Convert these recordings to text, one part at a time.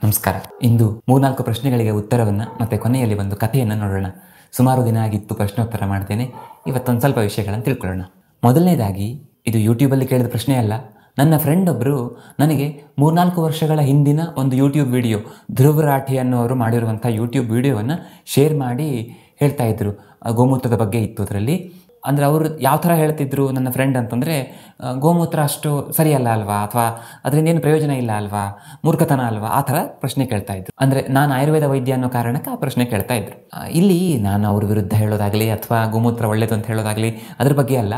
ನಮಸ್ಕಾರ. ಇಂದು 3-4 ಪ್ರಶ್ನೆಗಳಿಗೆ ಉತ್ತರವನ್ನು ಮತ್ತು ಕೊನೆಯಲ್ಲಿ ಒಂದು ಕಥೆಯನ್ನು ನೋಡೋಣ. ಸುಮಾರು ದಿನ ಆಗಿತ್ತು ಪ್ರಶ್ನೋತ್ತರ ಮಾಡ್ತೇನೆ. ಇವತ್ತೊಂದು ಸ್ವಲ್ಪ ವಿಷಯಗಳನ್ನು ತಿಳ್ಕೊಳ್ಳೋಣ. ಮೊದಲನೇದಾಗಿ, ಇದು ಯೂಟ್ಯೂಬಲ್ಲಿ ಕೇಳಿದ ಪ್ರಶ್ನೆ ಅಲ್ಲ. ನನ್ನ ಫ್ರೆಂಡ್ ಒಬ್ಬರು ನನಗೆ 3-4 ವರ್ಷಗಳ ಹಿಂದಿನ ಒಂದು ಯೂಟ್ಯೂಬ್ ವಿಡಿಯೋ, ಧ್ರುವ ರಾಠಿ ಅನ್ನೋರು ಮಾಡಿರುವಂಥ ಯೂಟ್ಯೂಬ್ ವಿಡಿಯೋವನ್ನು ಶೇರ್ ಮಾಡಿ ಹೇಳ್ತಾ ಇದ್ದರು. ಗೋಮೂತ್ರದ ಬಗ್ಗೆ ಇತ್ತು ಅದರಲ್ಲಿ. ಅಂದರೆ ಅವರು ಯಾವ ಥರ ಹೇಳ್ತಿದ್ರು ನನ್ನ ಫ್ರೆಂಡ್ ಅಂತಂದರೆ, ಗೋಮೂತ್ರ ಅಷ್ಟು ಸರಿಯಲ್ಲ ಅಲ್ವಾ, ಅಥವಾ ಅದರಿಂದ ಏನು ಪ್ರಯೋಜನ ಇಲ್ಲ ಅಲ್ವಾ, ಮೂರ್ಖತನ ಅಲ್ವಾ, ಆ ಥರ ಪ್ರಶ್ನೆ ಕೇಳ್ತಾ ಇದ್ರು. ಅಂದರೆ ನಾನು ಆಯುರ್ವೇದ ವೈದ್ಯ ಅನ್ನೋ ಕಾರಣಕ್ಕೆ ಆ ಪ್ರಶ್ನೆ ಕೇಳ್ತಾ ಇದ್ರು. ಇಲ್ಲಿ ನಾನು ಅವ್ರ ವಿರುದ್ಧ ಹೇಳೋದಾಗಲಿ ಅಥವಾ ಗೋಮೂತ್ರ ಒಳ್ಳೆಯದು ಅಂತ ಹೇಳೋದಾಗಲಿ ಅದ್ರ ಬಗ್ಗೆ ಅಲ್ಲ.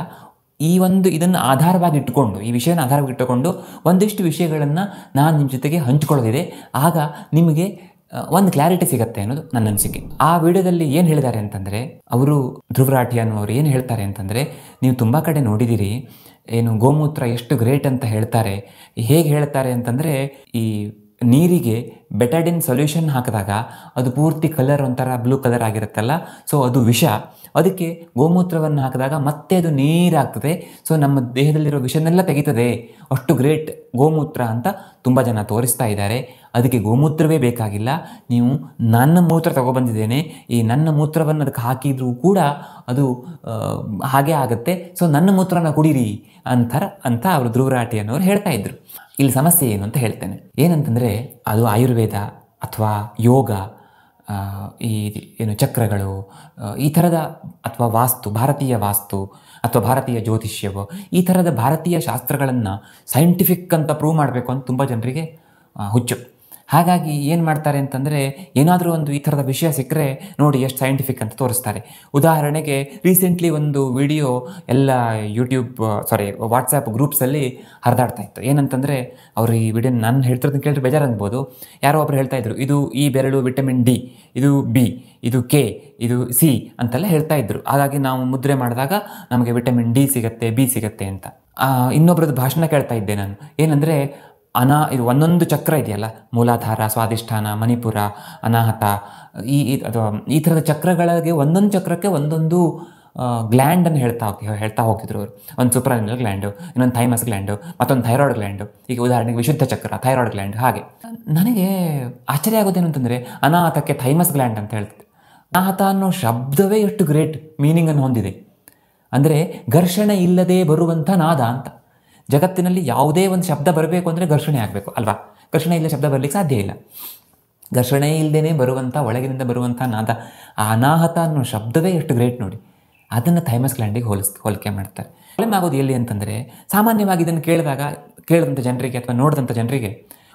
ಇದನ್ನು ಆಧಾರವಾಗಿ ಇಟ್ಟುಕೊಂಡು, ಈ ವಿಷಯನ ಆಧಾರವಾಗಿ ಇಟ್ಟುಕೊಂಡು ಒಂದಿಷ್ಟು ವಿಷಯಗಳನ್ನು ನಾನು ನಿಮ್ಮ ಜೊತೆಗೆ ಹಂಚ್ಕೊಳ್ಳೋದಿದೆ. ಆಗ ನಿಮಗೆ ಒಂದು ಕ್ಲಾರಿಟಿ ಸಿಗುತ್ತೆ ಅನ್ನೋದು ನನ್ನ ಅನಿಸಿಕೆ. ಆ ವಿಡಿಯೋದಲ್ಲಿ ಏನು ಹೇಳಿದ್ದಾರೆ ಅಂತಂದರೆ, ಅವರು ಧ್ರುವ ರಾಠಿ ಅನ್ನೋರು ಏನು ಹೇಳ್ತಾರೆ ಅಂತಂದರೆ, ನೀವು ತುಂಬ ಕಡೆ ನೋಡಿದ್ದೀರಿ, ಏನು ಗೋಮೂತ್ರ ಎಷ್ಟು ಗ್ರೇಟ್ ಅಂತ ಹೇಳ್ತಾರೆ. ಹೇಗೆ ಹೇಳ್ತಾರೆ ಅಂತಂದರೆ, ಈ ನೀರಿಗೆ ಬೆಟಾಡಿನ್ ಸೊಲ್ಯೂಷನ್ ಹಾಕಿದಾಗ ಅದು ಪೂರ್ತಿ ಕಲರ್ ಒಂಥರ ಬ್ಲೂ ಕಲರ್ ಆಗಿರುತ್ತಲ್ಲ, ಸೊ ಅದು ವಿಷ. ಅದಕ್ಕೆ ಗೋಮೂತ್ರವನ್ನು ಹಾಕಿದಾಗ ಮತ್ತೆ ಅದು ನೀರಾಗ್ತದೆ, ಸೊ ನಮ್ಮ ದೇಹದಲ್ಲಿರೋ ವಿಷನೆಲ್ಲ ತೆಗಿತದೆ. ಅಷ್ಟು ಗ್ರೇಟ್ ಗೋಮೂತ್ರ ಅಂತ ತುಂಬ ಜನ ತೋರಿಸ್ತಾ ಇದ್ದಾರೆ. ಅದಕ್ಕೆ ಗೋಮೂತ್ರವೇ ಬೇಕಾಗಿಲ್ಲ. ನೀವು ನನ್ನ ಮೂತ್ರ ತಗೊಬಂದಿದ್ದೇನೆ, ಈ ನನ್ನ ಮೂತ್ರವನ್ನು ಅದಕ್ಕೆ ಹಾಕಿದರೂ ಕೂಡ ಅದು ಹಾಗೆ ಆಗುತ್ತೆ, ಸೊ ನನ್ನ ಮೂತ್ರನ ಕುಡೀರಿ ಅಂತ ಅವರು ಧ್ರುವ ರಾಠಿ ಅನ್ನೋರು ಹೇಳ್ತಾ ಇದ್ರು. ಇಲ್ಲಿ ಸಮಸ್ಯೆ ಏನು ಅಂತ ಹೇಳ್ತೇನೆ. ಏನಂತಂದರೆ, ಅದು ಆಯುರ್ವೇದ ಅಥವಾ ಯೋಗ, ಈ ಏನು ಚಕ್ರಗಳು, ಈ ಥರದ, ಅಥವಾ ವಾಸ್ತು, ಭಾರತೀಯ ವಾಸ್ತು ಅಥವಾ ಭಾರತೀಯ ಜ್ಯೋತಿಷ್ಯವೋ, ಈ ಥರದ ಭಾರತೀಯ ಶಾಸ್ತ್ರಗಳನ್ನು ಸೈಂಟಿಫಿಕ್ ಅಂತ ಪ್ರೂವ್ ಮಾಡಬೇಕು ಅಂತ ತುಂಬ ಜನರಿಗೆ ಹುಚ್ಚು. ಹಾಗಾಗಿ ಏನು ಮಾಡ್ತಾರೆ ಅಂತಂದರೆ, ಏನಾದರೂ ಒಂದು ಈ ಥರದ ವಿಷಯ ಸಿಕ್ಕರೆ ನೋಡಿ ಎಷ್ಟು ಸೈಂಟಿಫಿಕ್ ಅಂತ ತೋರಿಸ್ತಾರೆ. ಉದಾಹರಣೆಗೆ ರೀಸೆಂಟ್ಲಿ ಒಂದು ವಿಡಿಯೋ ಎಲ್ಲ ವಾಟ್ಸಪ್ ಗ್ರೂಪ್ಸಲ್ಲಿ ಹರಿದಾಡ್ತಾ ಇತ್ತು. ಏನಂತಂದರೆ, ಅವರು ಈ ವಿಡಿಯೋ ನಾನು ಹೇಳ್ತಿರೋದನ್ನ ಕೇಳಿದ್ರೆ ಬೇಜಾರು ಅನ್ಬೋದು. ಯಾರೋ ಒಬ್ಬರು ಹೇಳ್ತಾ ಇದ್ರು, ಇದು ಈ ಬೆರಳು ವಿಟಮಿನ್ ಡಿ, ಇದು ಬಿ, ಇದು ಕೆ, ಇದು ಸಿ ಅಂತೆಲ್ಲ ಹೇಳ್ತಾ ಇದ್ರು. ಹಾಗಾಗಿ ನಾವು ಮುದ್ರೆ ಮಾಡಿದಾಗ ನಮಗೆ ವಿಟಮಿನ್ ಡಿ ಸಿಗುತ್ತೆ, ಬಿ ಸಿಗುತ್ತೆ ಅಂತ. ಇನ್ನೊಬ್ರದ್ದು ಭಾಷಣ ಕೇಳ್ತಾ ಇದ್ದೆ ನಾನು. ಏನಂದರೆ, ಇದು ಒಂದೊಂದು ಚಕ್ರ ಇದೆಯಲ್ಲ, ಮೂಲಾಧಾರ, ಸ್ವಾಧಿಷ್ಠಾನ, ಮಣಿಪುರ, ಅನಾಹತ, ಈ ಥರದ ಚಕ್ರಗಳಿಗೆ ಒಂದೊಂದು ಚಕ್ರಕ್ಕೆ ಒಂದೊಂದು ಗ್ಲ್ಯಾಂಡನ್ನು ಹೇಳ್ತಾ ಹೋಗ್ತಿದ್ರು ಅವರು. ಒಂದು ಸೂಪ್ರಾನಿನಲ್ ಗ್ಲ್ಯಾಂಡು, ಇನ್ನೊಂದು ಥೈಮಸ್ ಗ್ಲ್ಯಾಂಡು, ಮತ್ತೊಂದು ಥೈರಾಯ್ಡ್ ಗ್ಲ್ಯಾಂಡು. ಈಗ ಉದಾಹರಣೆಗೆ ವಿಶುದ್ಧ ಚಕ್ರ, ಥೈರಾಯ್ಡ್ ಗ್ಲ್ಯಾಂಡ್. ಹಾಗೆ ನನಗೆ ಆಶ್ಚರ್ಯ ಆಗೋದೇನು ಅಂತಂದರೆ, ಅನಾಹತಕ್ಕೆ ಥೈಮಸ್ ಗ್ಲ್ಯಾಂಡ್ ಅಂತ ಹೇಳ್ತಿದ್ದೆ. ಅನಾಹತ ಅನ್ನೋ ಶಬ್ದವೇ ಎಷ್ಟು ಗ್ರೇಟ್ ಮೀನಿಂಗನ್ನು ಹೊಂದಿದೆ. ಅಂದರೆ ಘರ್ಷಣೆ ಇಲ್ಲದೆ ಬರುವಂಥ ನಾದ ಅಂತ. ಜಗತ್ತಿನಲ್ಲಿ ಯಾವುದೇ ಒಂದು ಶಬ್ದ ಬರಬೇಕು ಅಂದರೆ ಘರ್ಷಣೆ ಆಗಬೇಕು ಅಲ್ವಾ? ಘರ್ಷಣೆ ಇಲ್ಲ ಶಬ್ದ ಬರಲಿಕ್ಕೆ ಸಾಧ್ಯ ಇಲ್ಲ. ಘರ್ಷಣೆ ಇಲ್ಲದೇ ಬರುವಂಥ, ಒಳಗಿನಿಂದ ಬರುವಂಥ ನಾದ, ಆ ಅನಾಹತ ಅನ್ನೋ ಶಬ್ದವೇ ಎಷ್ಟು ಗ್ರೇಟ್ ನೋಡಿ. ಅದನ್ನು ಥೈಮಸ್ ಗ್ಲ್ಯಾಂಡಿಗೆ ಹೋಲಿಕೆ ಮಾಡ್ತಾರೆ. ಪ್ರಾಬ್ಲಮ್ ಆಗೋದು ಎಲ್ಲಿ ಅಂತಂದರೆ, ಸಾಮಾನ್ಯವಾಗಿ ಇದನ್ನು ಕೇಳಿದಂಥ ಜನರಿಗೆ ಅಥವಾ ನೋಡಿದಂಥ ಜನರಿಗೆ,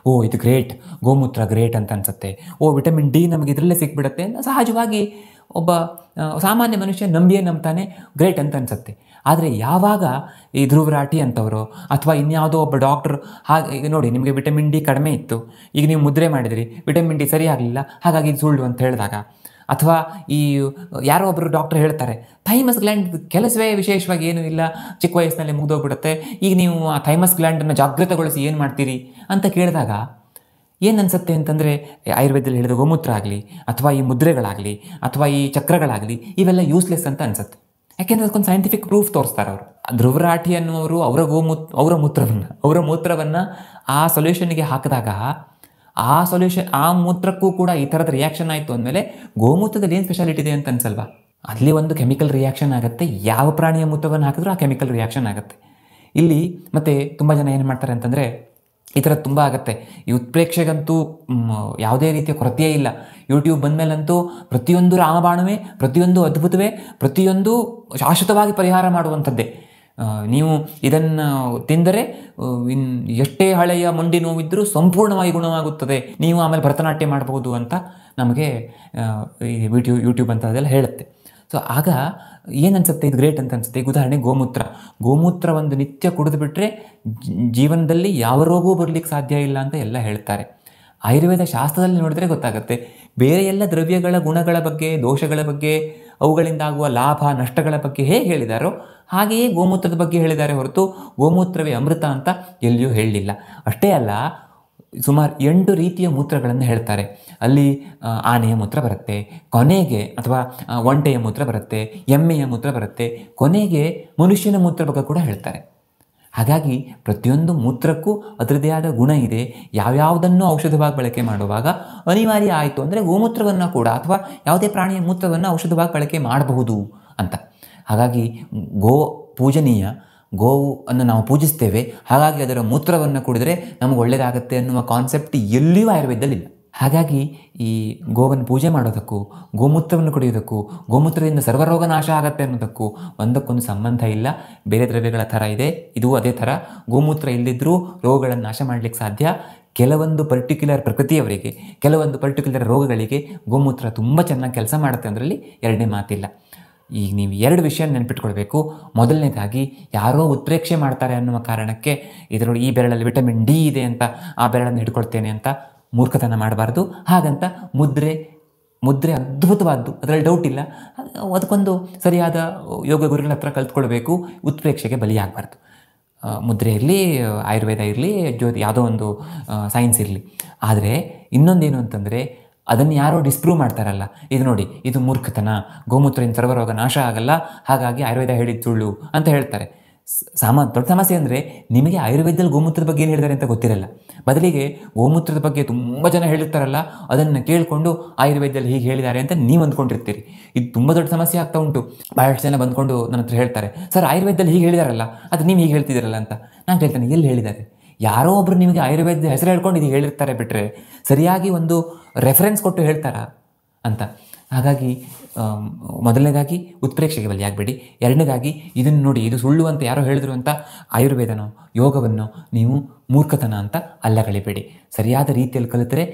ಓ ಇದು ಗ್ರೇಟ್, ಗೋಮೂತ್ರ ಗ್ರೇಟ್ ಅಂತ ಅನಿಸುತ್ತೆ, ಓ ವಿಟಮಿನ್ ಡಿ ನಮಗೆ ಇದರಲ್ಲೇ ಸಿಕ್ಬಿಡುತ್ತೆ ಅಂತ ಸಹಜವಾಗಿ ಒಬ್ಬ ಸಾಮಾನ್ಯ ಮನುಷ್ಯ ನಂಬ್ತಾನೆ, ಗ್ರೇಟ್ ಅಂತ ಅನಿಸುತ್ತೆ. ಆದರೆ ಯಾವಾಗ ಈ ಧ್ರುವ ರಾಠಿ ಅಂತವರು ಅಥವಾ ಇನ್ಯಾವುದೋ ಒಬ್ಬ ಡಾಕ್ಟ್ರು, ಈಗ ನೋಡಿ ನಿಮಗೆ ವಿಟಮಿನ್ ಡಿ ಕಡಿಮೆ ಇತ್ತು, ಈಗ ನೀವು ಮುದ್ರೆ ಮಾಡಿದಿರಿ, ವಿಟಮಿನ್ ಡಿ ಸರಿ ಆಗಲಿಲ್ಲ, ಹಾಗಾಗಿ ಇದು ಸುಳ್ಳು ಅಂತ ಹೇಳಿದಾಗ, ಅಥವಾ ಈ ಯಾರೋ ಒಬ್ಬರು ಡಾಕ್ಟರ್ ಹೇಳ್ತಾರೆ, ಥೈಮಸ್ ಗ್ಲ್ಯಾಂಡ್ ಕೆಲಸವೇ ವಿಶೇಷವಾಗಿ ಏನೂ ಇಲ್ಲ, ಚಿಕ್ಕ ವಯಸ್ಸಿನಲ್ಲಿ ಮುಗಿದೋಗ್ಬಿಡುತ್ತೆ, ಈಗ ನೀವು ಆ ಥೈಮಸ್ ಗ್ಲ್ಯಾಂಡನ್ನು ಜಾಗೃತಗೊಳಿಸಿ ಏನು ಮಾಡ್ತೀರಿ ಅಂತ ಕೇಳಿದಾಗ ಏನು ಅನಿಸುತ್ತೆ ಅಂತಂದರೆ, ಆಯುರ್ವೇದದಲ್ಲಿ ಹೇಳಿದ ಗೋಮೂತ್ರ ಆಗಲಿ ಅಥವಾ ಈ ಮುದ್ರೆಗಳಾಗಲಿ ಅಥವಾ ಈ ಚಕ್ರಗಳಾಗಲಿ ಇವೆಲ್ಲ ಯೂಸ್ಲೆಸ್ ಅಂತ ಅನಿಸುತ್ತೆ. ಯಾಕೆಂದರೆ ಅದಕ್ಕೊಂದು ಸೈಂಟಿಫಿಕ್ ಪ್ರೂಫ್ ತೋರಿಸ್ತಾರೆ ಅವರು. ಧ್ರುವ ರಾಠಿ ಅನ್ನುವರು ಅವರ ಮೂತ್ರವನ್ನು ಆ ಸೊಲ್ಯೂಷನ್ಗೆ ಹಾಕಿದಾಗ ಆ ಮೂತ್ರಕ್ಕೂ ಕೂಡ ಈ ಥರದ ರಿಯಾಕ್ಷನ್ ಆಯಿತು ಅಂದಮೇಲೆ ಗೋಮೂತ್ರದಲ್ಲಿ ಏನು ಸ್ಪೆಷಾಲಿಟಿ ಇದೆ ಅಂತ ಅನ್ಸಲ್ವಾ? ಅಲ್ಲಿ ಒಂದು ಕೆಮಿಕಲ್ ರಿಯಾಕ್ಷನ್ ಆಗುತ್ತೆ. ಯಾವ ಪ್ರಾಣಿಯ ಮೂತ್ರವನ್ನು ಹಾಕಿದ್ರೂ ಆ ಕೆಮಿಕಲ್ ರಿಯಾಕ್ಷನ್ ಆಗುತ್ತೆ. ಇಲ್ಲಿ ಮತ್ತು ತುಂಬ ಜನ ಏನು ಮಾಡ್ತಾರೆ ಅಂತಂದರೆ, ಈ ಥರ ತುಂಬ ಆಗುತ್ತೆ. ಈ ಉತ್ಪ್ರೇಕ್ಷೆಗಂತೂ ಯಾವುದೇ ರೀತಿಯ ಕೊರತೆಯೇ ಇಲ್ಲ. ಯೂಟ್ಯೂಬ್ ಬಂದಮೇಲಂತೂ ಪ್ರತಿಯೊಂದು ರಾಮಬಾಣವೇ, ಪ್ರತಿಯೊಂದು ಅದ್ಭುತವೇ, ಪ್ರತಿಯೊಂದು ಶಾಶ್ವತವಾಗಿ ಪರಿಹಾರ ಮಾಡುವಂಥದ್ದೇ. ನೀವು ಇದನ್ನು ತಿಂದರೆ ಎಷ್ಟೇ ಹಳೆಯ ಮಂಡಿ ನೋವಿದ್ದರೂ ಸಂಪೂರ್ಣವಾಗಿ ಗುಣವಾಗುತ್ತದೆ, ನೀವು ಆಮೇಲೆ ಭರತನಾಟ್ಯ ಮಾಡಬಹುದು ಅಂತ ನಮಗೆ ಈ ಯೂಟ್ಯೂಬ್ ಅಂತ ಅದೆಲ್ಲ ಹೇಳುತ್ತೆ. ಸೊ ಆಗ ಏನನ್ಸುತ್ತೆ, ಇದು ಗ್ರೇಟ್ ಅಂತ ಅನಿಸುತ್ತೆ. ಈಗ ಉದಾಹರಣೆ ಗೋಮೂತ್ರ ಒಂದು ನಿತ್ಯ ಕುಡಿದು ಬಿಟ್ಟರೆ ಜೀವನದಲ್ಲಿ ಯಾವ ರೋಗವೂ ಬರಲಿಕ್ಕೆ ಸಾಧ್ಯ ಇಲ್ಲ ಅಂತ ಎಲ್ಲ ಹೇಳ್ತಾರೆ. ಆಯುರ್ವೇದ ಶಾಸ್ತ್ರದಲ್ಲಿ ನೋಡಿದ್ರೆ ಗೊತ್ತಾಗುತ್ತೆ. ಬೇರೆ ಎಲ್ಲ ದ್ರವ್ಯಗಳ ಗುಣಗಳ ಬಗ್ಗೆ, ದೋಷಗಳ ಬಗ್ಗೆ, ಅವುಗಳಿಂದಾಗುವ ಲಾಭ ನಷ್ಟಗಳ ಬಗ್ಗೆ ಹೇಗೆ ಹೇಳಿದಾರೋ ಹಾಗೆಯೇ ಗೋಮೂತ್ರದ ಬಗ್ಗೆ ಹೇಳಿದ್ದಾರೆ ಹೊರತು ಗೋಮೂತ್ರವೇ ಅಮೃತ ಅಂತ ಎಲ್ಲಿಯೂ ಹೇಳಲಿಲ್ಲ. ಅಷ್ಟೇ ಅಲ್ಲ, ಸುಮಾರು 8 ರೀತಿಯ ಮೂತ್ರಗಳನ್ನು ಹೇಳ್ತಾರೆ. ಅಲ್ಲಿ ಆನೆಯ ಮೂತ್ರ ಬರುತ್ತೆ, ಕೊನೆಗೆ ಅಥವಾ ಒಂಟೆಯ ಮೂತ್ರ ಬರುತ್ತೆ, ಎಮ್ಮೆಯ ಮೂತ್ರ ಬರುತ್ತೆ, ಕೊನೆಗೆ ಮನುಷ್ಯನ ಮೂತ್ರ ಬಗ್ಗೆ ಕೂಡ ಹೇಳ್ತಾರೆ. ಹಾಗಾಗಿ ಪ್ರತಿಯೊಂದು ಮೂತ್ರಕ್ಕೂ ಅದರದೇ ಆದ ಗುಣ ಇದೆ. ಯಾವ್ಯಾವುದನ್ನು ಔಷಧವಾಗಿ ಬಳಕೆ ಮಾಡುವಾಗ ಅನಿವಾರ್ಯ ಆಯಿತು ಅಂದರೆ ಗೋಮೂತ್ರವನ್ನು ಕೂಡ ಅಥವಾ ಯಾವುದೇ ಪ್ರಾಣಿಯ ಮೂತ್ರವನ್ನು ಔಷಧವಾಗಿ ಬಳಕೆ ಮಾಡಬಹುದು ಅಂತ. ಹಾಗಾಗಿ ಗೋ ಪೂಜನೀಯ, ಗೋವು ಅನ್ನು ನಾವು ಪೂಜಿಸ್ತೇವೆ, ಹಾಗಾಗಿ ಅದರ ಮೂತ್ರವನ್ನು ಕುಡಿದರೆ ನಮಗೆ ಒಳ್ಳೆಯದಾಗುತ್ತೆ ಅನ್ನುವ ಕಾನ್ಸೆಪ್ಟ್ ಎಲ್ಲಿಯೂ ಆಯುರ್ವೇದದಲ್ಲಿಲ್ಲ. ಹಾಗಾಗಿ ಈ ಗೋವನ್ನು ಪೂಜೆ ಮಾಡೋದಕ್ಕೂ ಗೋಮೂತ್ರವನ್ನು ಕುಡಿಯೋದಕ್ಕೂ ಗೋಮೂತ್ರದಿಂದ ಸರ್ವರೋಗ ನಾಶ ಆಗುತ್ತೆ ಅನ್ನೋದಕ್ಕೂ ಒಂದಕ್ಕೊಂದು ಸಂಬಂಧ ಇಲ್ಲ. ಬೇರೆ ದ್ರವ್ಯಗಳ ಥರ ಇದೆ, ಇದು ಅದೇ ಥರ. ಗೋಮೂತ್ರ ಇಲ್ಲದಿದ್ದರೂ ರೋಗಗಳನ್ನು ನಾಶ ಮಾಡಲಿಕ್ಕೆ ಸಾಧ್ಯ. ಕೆಲವೊಂದು ಪರ್ಟಿಕ್ಯುಲರ್ ಪ್ರಕೃತಿಯವರಿಗೆ, ಕೆಲವೊಂದು ಪರ್ಟಿಕ್ಯುಲರ್ ರೋಗಗಳಿಗೆ ಗೋಮೂತ್ರ ತುಂಬ ಚೆನ್ನಾಗಿ ಕೆಲಸ ಮಾಡುತ್ತೆ ಅದರಲ್ಲಿ ಎರಡನೇ ಮಾತಿಲ್ಲ. ಈಗ ನೀವು ಎರಡು ವಿಷಯ ನೆನಪಿಟ್ಕೊಳ್ಬೇಕು. ಮೊದಲನೇದಾಗಿ ಯಾರೋ ಉತ್ಪ್ರೇಕ್ಷೆ ಮಾಡ್ತಾರೆ ಅನ್ನುವ ಕಾರಣಕ್ಕೆ ಇದರಲ್ಲಿ ಈ ಬೆರಳಲ್ಲಿ ವಿಟಮಿನ್ ಡಿ ಇದೆ ಅಂತ ಆ ಬೆರಳನ್ನು ಹಿಡ್ಕೊಳ್ತೇನೆ ಅಂತ ಮೂರ್ಖತನ ಮಾಡಬಾರ್ದು. ಹಾಗಂತ ಮುದ್ರೆ ಅದ್ಭುತವಾದ್ದು, ಅದರಲ್ಲಿ ಡೌಟ್ ಇಲ್ಲ. ಅದಕ್ಕೊಂದು ಸರಿಯಾದ ಯೋಗ ಗುರುಗಳ ಹತ್ರ ಕಲ್ತ್ಕೊಳ್ಬೇಕು, ಉತ್ಪ್ರೇಕ್ಷೆಗೆ ಬಲಿಯಾಗಬಾರ್ದು. ಮುದ್ರೆ ಇರಲಿ, ಆಯುರ್ವೇದ ಇರಲಿ, ಯಾವುದೋ ಒಂದು ಸೈನ್ಸ್ ಇರಲಿ. ಆದರೆ ಇನ್ನೊಂದೇನು ಅಂತಂದರೆ ಅದನ್ನು ಯಾರೋ ಡಿಸ್ಪ್ರೂವ್ ಮಾಡ್ತಾರಲ್ಲ, ಇದು ನೋಡಿ ಇದು ಮೂರ್ಖತನ, ಗೋಮೂತ್ರದಿಂದ ಸರ್ವರೋಗ ನಾಶ ಆಗಲ್ಲ, ಹಾಗಾಗಿ ಆಯುರ್ವೇದ ಹೇಳಿದ ಸುಳ್ಳು ಅಂತ ಹೇಳ್ತಾರೆ. ದೊಡ್ಡ ಸಮಸ್ಯೆ ಅಂದರೆ ನಿಮಗೆ ಆಯುರ್ವೇದದಲ್ಲಿ ಗೋಮೂತ್ರದ ಬಗ್ಗೆ ಏನು ಹೇಳಿದ್ದಾರೆ ಅಂತ ಗೊತ್ತಿರಲ್ಲ. ಬದಲಿಗೆ ಗೋಮೂತ್ರದ ಬಗ್ಗೆ ತುಂಬ ಜನ ಹೇಳಿರ್ತಾರಲ್ಲ, ಅದನ್ನು ಕೇಳಿಕೊಂಡು ಆಯುರ್ವೇದದಲ್ಲಿ ಹೀಗೆ ಹೇಳಿದ್ದಾರೆ ಅಂತ ನೀವು ಅಂದ್ಕೊಂಡಿರ್ತೀರಿ. ಇದು ತುಂಬ ದೊಡ್ಡ ಸಮಸ್ಯೆ ಆಗ್ತಾ ಉಂಟು. ಭಾಳಷ್ಟು ಜನ ಬಂದ್ಕೊಂಡು ನನ್ನ ಹತ್ರ ಹೇಳ್ತಾರೆ, ಸರ್ ಆಯುರ್ವೇದದಲ್ಲಿ ಹೀಗೆ ಹೇಳಿದಾರಲ್ಲ, ಅದು ನೀವು ಹೀಗೆ ಹೇಳ್ತಿದ್ದೀರಲ್ಲ ಅಂತ. ನಾನು ಹೇಳ್ತೇನೆ, ಎಲ್ಲಿ ಹೇಳಿದ್ದಾರೆ? ಯಾರೋ ಒಬ್ಬರು ನಿಮಗೆ ಆಯುರ್ವೇದದ ಹೆಸರು ಹೇಳ್ಕೊಂಡು ಇದು ಹೇಳಿರ್ತಾರೆ ಬಿಟ್ಟರೆ ಸರಿಯಾಗಿ ಒಂದು ರೆಫರೆನ್ಸ್ ಕೊಟ್ಟು ಹೇಳ್ತಾರಾ ಅಂತ. ಹಾಗಾಗಿ ಮೊದಲನೇದಾಗಿ ಉತ್ಪ್ರೇಕ್ಷೆಗೆ ಬಲಿಯಾಗಬೇಡಿ. ಎರಡನೇದಾಗಿ ಇದನ್ನು ನೋಡಿ ಇದು ಸುಳ್ಳು ಅಂತ ಯಾರೋ ಹೇಳಿದ್ರು ಅಂತ ಆಯುರ್ವೇದನೋ ಯೋಗವನ್ನು ನೀವು ಮೂರ್ಖತನ ಅಂತ ಅಲ್ಲಗಳಿಬೇಡಿ. ಸರಿಯಾದ ರೀತಿಯಲ್ಲಿ ಕಲಿತರೆ